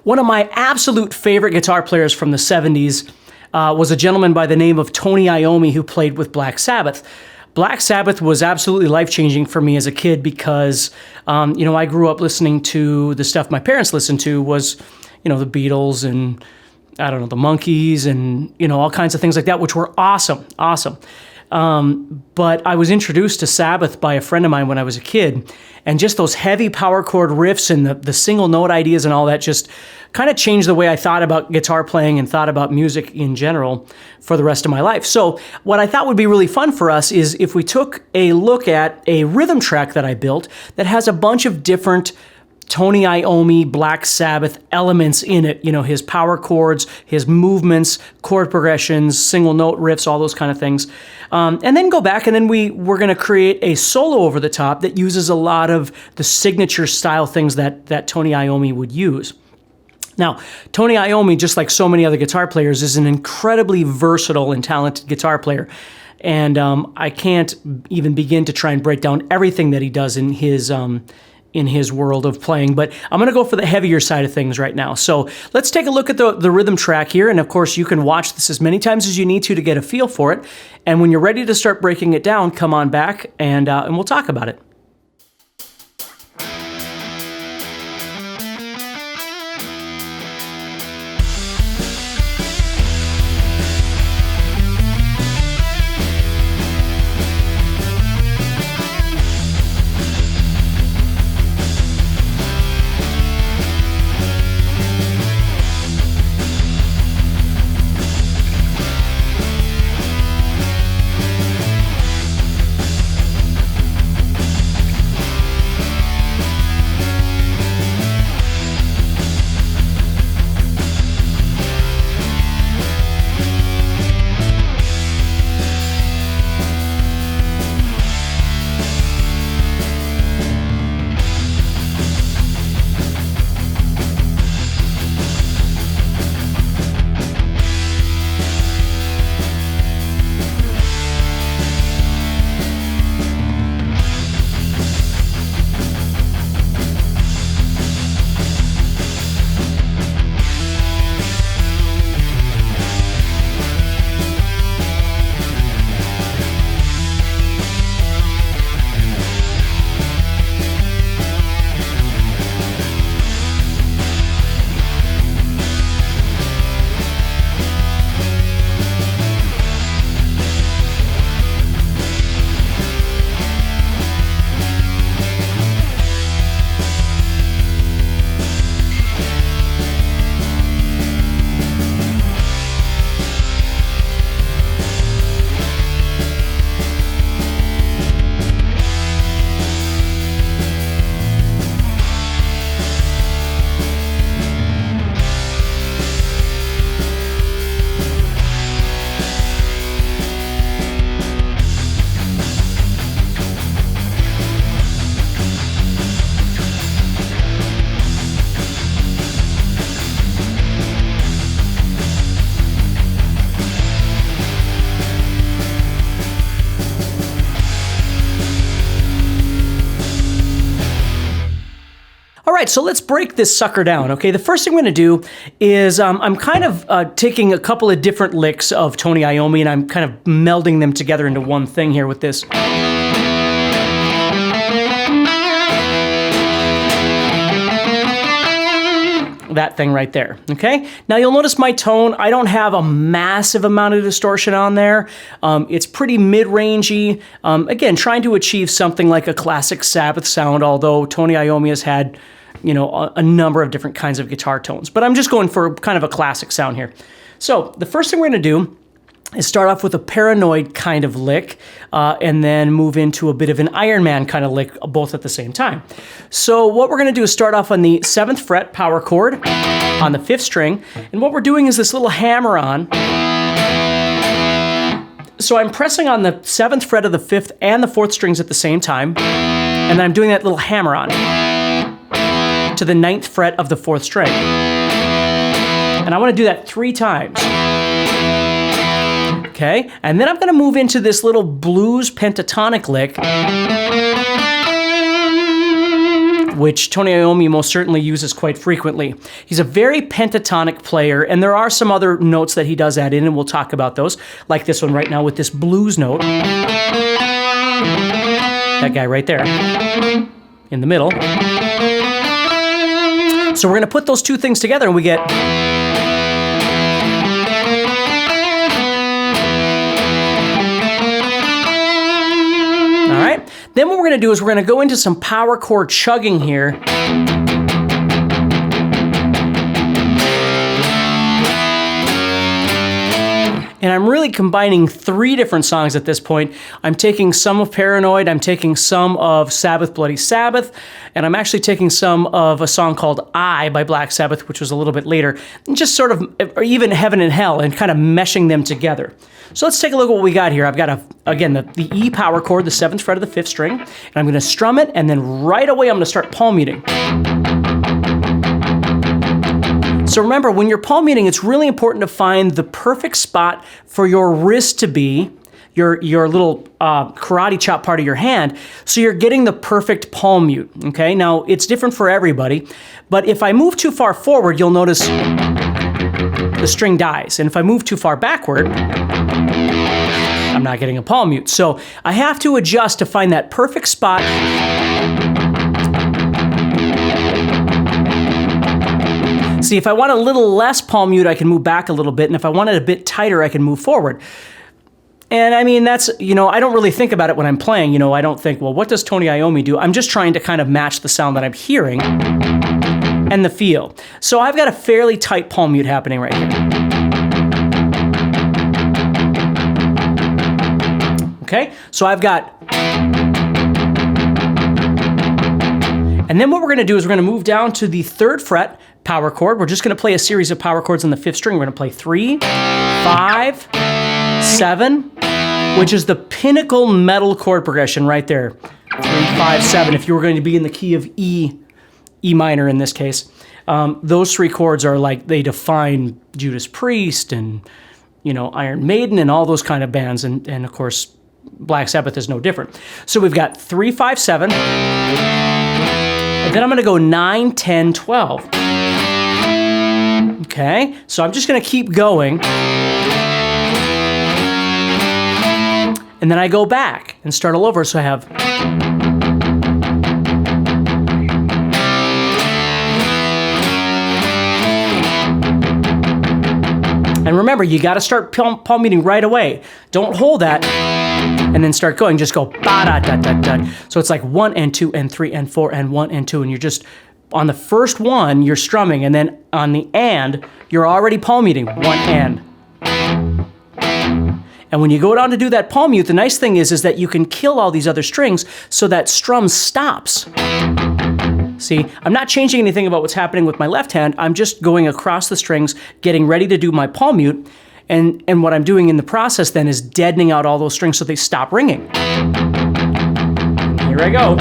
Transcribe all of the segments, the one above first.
One of my absolute favorite guitar players from the 70s was a gentleman by the name of Tony Iommi, who played with Black Sabbath. Black Sabbath was absolutely life-changing for me as a kid because, I grew up listening to the stuff my parents listened to was, the Beatles and, the Monkees and, all kinds of things like that, which were awesome. But I was introduced to Sabbath by a friend of mine when I was a kid, and just those heavy power chord riffs and the single note ideas and all that just kind of changed the way I thought about guitar playing and thought about music in general for the rest of my life. So what I thought would be really fun for us is if we took a look at a rhythm track that I built that has a bunch of different Tony Iommi, Black Sabbath elements in it, his power chords, his movements, chord progressions, single note riffs, all those kind of things. And then go back and then we're going to create a solo over the top that uses a lot of the signature style things that Tony Iommi would use. Now, Tony Iommi, just like so many other guitar players, is an incredibly versatile and talented guitar player. And I can't even begin to try and break down everything that he does in his world of playing, but I'm going to go for the heavier side of things right now. So let's take a look at the rhythm track here, and of course you can watch this as many times as you need to get a feel for it, and when you're ready to start breaking it down, come on back and we'll talk about it. All right, so let's break this sucker down, okay? The first thing I'm going to do is I'm kind of taking a couple of different licks of Tony Iommi, and I'm kind of melding them together into one thing here with this. That thing right there, okay? Now you'll notice my tone, I don't have a massive amount of distortion on there. It's pretty mid-rangey. Again, trying to achieve something like a classic Sabbath sound, although Tony Iommi has had, a number of different kinds of guitar tones. But I'm just going for kind of a classic sound here. So the first thing we're gonna do is start off with a Paranoid kind of lick, and then move into a bit of an Iron Man kind of lick, both at the same time. So what we're going to do is start off on the 7th fret power chord on the 5th string, and what we're doing is this little hammer-on. So I'm pressing on the 7th fret of the 5th and the 4th strings at the same time, and then I'm doing that little hammer-on to the 9th fret of the 4th string. And I want to do that 3 times. Okay, and then I'm going to move into this little blues pentatonic lick which Tony Iommi most certainly uses quite frequently. He's a very pentatonic player, and there are some other notes that he does add in, and we'll talk about those, like this one right now with this blues note. That guy right there in the middle. So we're going to put those two things together, and we get... All right. Then what we're going to do is we're going to go into some power chord chugging here. And I'm really combining 3 different songs at this point. I'm taking some of Paranoid, I'm taking some of Sabbath, Bloody Sabbath, and I'm actually taking some of a song called I by Black Sabbath, which was a little bit later, and just sort of, or even Heaven and Hell, and kind of meshing them together. So let's take a look at what we got here. I've got, again, the E power chord, the 7th fret of the 5th string, and I'm going to strum it, and then right away I'm going to start palm muting. So remember, when you're palm muting, it's really important to find the perfect spot for your wrist to be, your little karate chop part of your hand, so you're getting the perfect palm mute, okay? Now, it's different for everybody, but if I move too far forward, you'll notice the string dies. And if I move too far backward, I'm not getting a palm mute. So I have to adjust to find that perfect spot. See, if I want a little less palm mute, I can move back a little bit, and if I want it a bit tighter, I can move forward. And I mean, that's, I don't really think about it when I'm playing. I don't think, well, what does Tony Iommi do? I'm just trying to kind of match the sound that I'm hearing and the feel. So I've got a fairly tight palm mute happening right here. Okay, so I've got... And then what we're going to do is we're going to move down to the 3rd fret power chord. We're just going to play a series of power chords on the 5th string. We're going to play 3, 5, 7, which is the pinnacle metal chord progression right there. 3, 5, 7. If you were going to be in the key of E minor in this case, those 3 chords are like, they define Judas Priest and, Iron Maiden and all those kind of bands. And of course, Black Sabbath is no different. So we've got 3, 5, 7. And then I'm going to go 9, 10, 12. Okay, so I'm just going to keep going. And then I go back and start all over. So I have... And remember, you got to start palm muting right away. Don't hold that and then start going. Just go ba-da-da-da-da. So it's like 1 and 2 and 3 and 4 and 1 and 2. And you're just, on the first one, you're strumming. And then on the and, you're already palm muting. 1 and. And when you go down to do that palm mute, the nice thing is that you can kill all these other strings so that strum stops. See, I'm not changing anything about what's happening with my left hand. I'm just going across the strings, getting ready to do my palm mute. And what I'm doing in the process then is deadening out all those strings so they stop ringing. Here I go.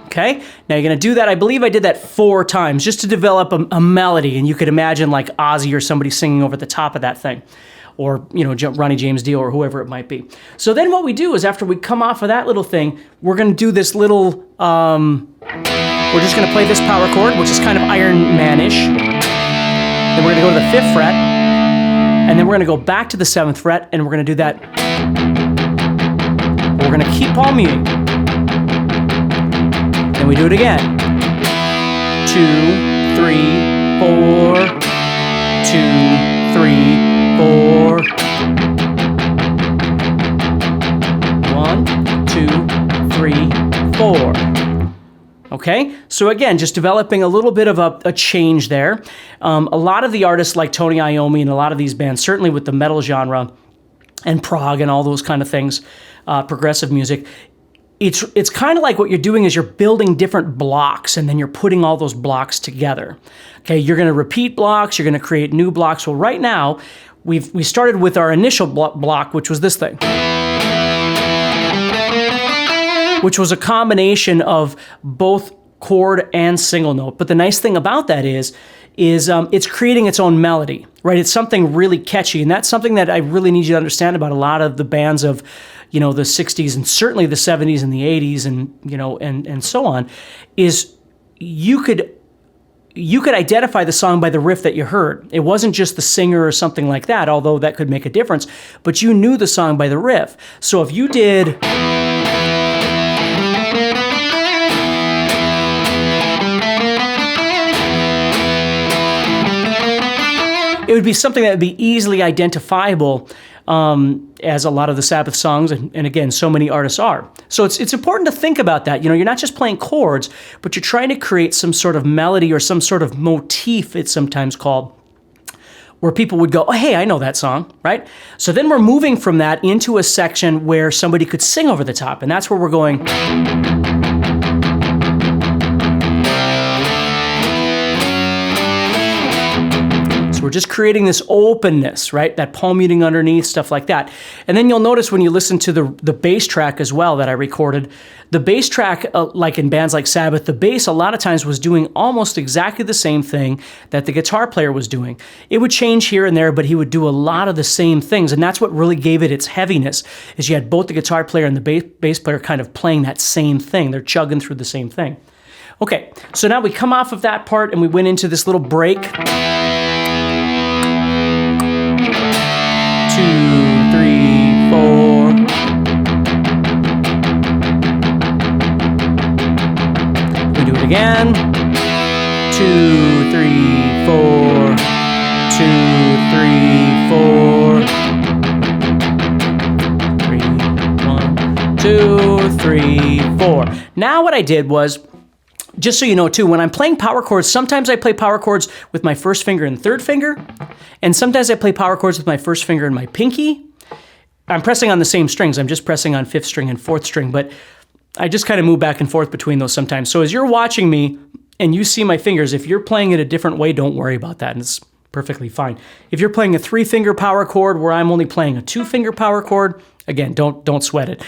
Okay, now you're going to do that. I believe I did that 4 times just to develop a melody, and you could imagine like Ozzy or somebody singing over the top of that thing, or Ronnie James Dio or whoever it might be. So then what we do is after we come off of that little thing, we're going to do this little, we're just going to play this power chord, which is kind of Iron Man-ish. Then we're going to go to the 5th fret, and then we're going to go back to the 7th fret, and we're going to do that. We're going to keep palm muting. Then we do it again. 2, 3, 4, 2, 3, 4. 1, 2, 3, 4. Okay, so again, just developing a little bit of a change there. A lot of the artists like Tony Iommi and a lot of these bands, certainly with the metal genre and prog and all those kind of things, progressive music, it's kind of like what you're doing is you're building different blocks and then you're putting all those blocks together. Okay, you're going to repeat blocks, you're going to create new blocks. Well, right now, we started with our initial block, which was this thing, which was a combination of both chord and single note. But the nice thing about that is it's creating its own melody, right? It's something really catchy, and that's something that I really need you to understand about a lot of the bands of, the 60s and certainly the 70s and the 80s and so on, is you could identify the song by the riff that you heard. It wasn't just the singer or something like that, although that could make a difference, but you knew the song by the riff. So if you did... it would be something that would be easily identifiable as a lot of the Sabbath songs, and again, so many artists are. So it's important to think about that. You're not just playing chords, but you're trying to create some sort of melody or some sort of motif, it's sometimes called, where people would go, oh, hey, I know that song, right? So then we're moving from that into a section where somebody could sing over the top, and that's where we're going... We're just creating this openness, right? That palm muting underneath, stuff like that. And then you'll notice when you listen to the bass track as well that I recorded, the bass track, like in bands like Sabbath, the bass a lot of times was doing almost exactly the same thing that the guitar player was doing. It would change here and there, but he would do a lot of the same things. And that's what really gave it its heaviness, is you had both the guitar player and the bass player kind of playing that same thing. They're chugging through the same thing. Okay, so now we come off of that part and we went into this little break. 2, 3, 4. We do it again. 2, 3, 4. 2, 3, 4. 3, 1, 2, 3, 4. Now what I did was, just so you know too, when I'm playing power chords, sometimes I play power chords with my first finger and third finger, and sometimes I play power chords with my first finger and my pinky. I'm pressing on the same strings, I'm just pressing on fifth string and fourth string, but I just kind of move back and forth between those sometimes. So as you're watching me and you see my fingers, if you're playing it a different way, don't worry about that, and it's perfectly fine. If you're playing a 3-finger power chord where I'm only playing a 2-finger power chord, again, don't sweat it.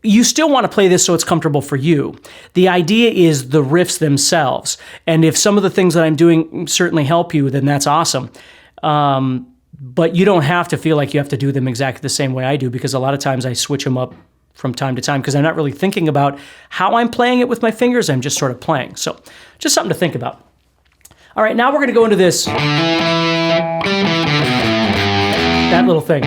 You still want to play this so it's comfortable for you. The idea is the riffs themselves. And if some of the things that I'm doing certainly help you, then that's awesome. But you don't have to feel like you have to do them exactly the same way I do, because a lot of times I switch them up from time to time because I'm not really thinking about how I'm playing it with my fingers. I'm just sort of playing. So just something to think about. All right, now we're going to go into this. That little thing.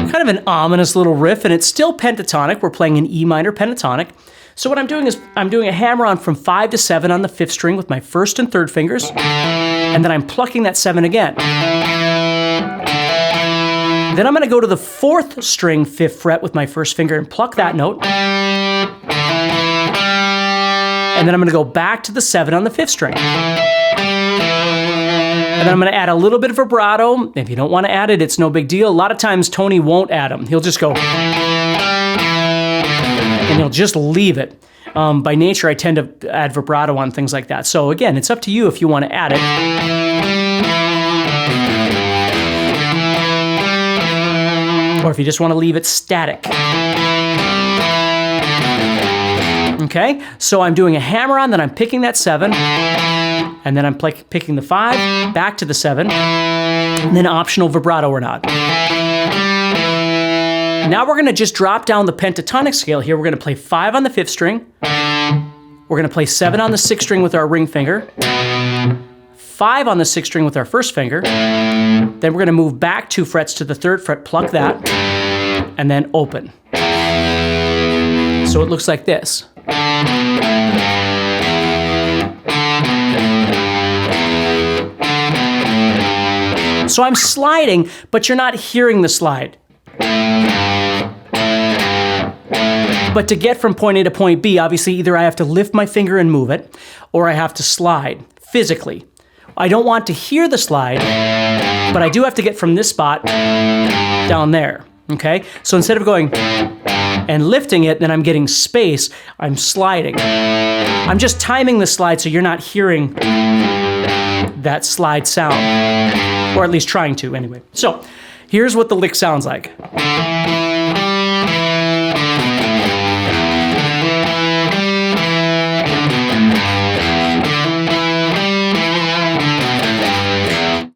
Kind of an ominous little riff, and it's still pentatonic. We're playing an E minor pentatonic. So what I'm doing is I'm doing a hammer-on from 5 to 7 on the 5th string with my first and third fingers, and then I'm plucking that 7 again. Then I'm going to go to the 4th string 5th fret with my first finger and pluck that note. And then I'm going to go back to the 7 on the 5th string. And then I'm going to add a little bit of vibrato. If you don't want to add it, it's no big deal. A lot of times Tony won't add them. He'll just go, and he'll just leave it. By nature, I tend to add vibrato on things like that. So again, it's up to you if you want to add it. Or if you just want to leave it static. Okay, so I'm doing a hammer-on, then I'm picking that 7. And then I'm picking the 5, back to the 7, and then optional vibrato or not. Now we're going to just drop down the pentatonic scale here. We're going to play 5 on the 5th string. We're going to play 7 on the 6th string with our ring finger. 5 on the 6th string with our first finger. Then we're going to move back 2 frets to the 3rd fret, pluck that, and then open. So it looks like this. So I'm sliding, but you're not hearing the slide. But to get from point A to point B, obviously either I have to lift my finger and move it, or I have to slide physically. I don't want to hear the slide, but I do have to get from this spot down there, okay? So instead of going and lifting it, then I'm getting space, I'm sliding. I'm just timing the slide so you're not hearing that slide sound, or at least trying to anyway. So here's what the lick sounds like.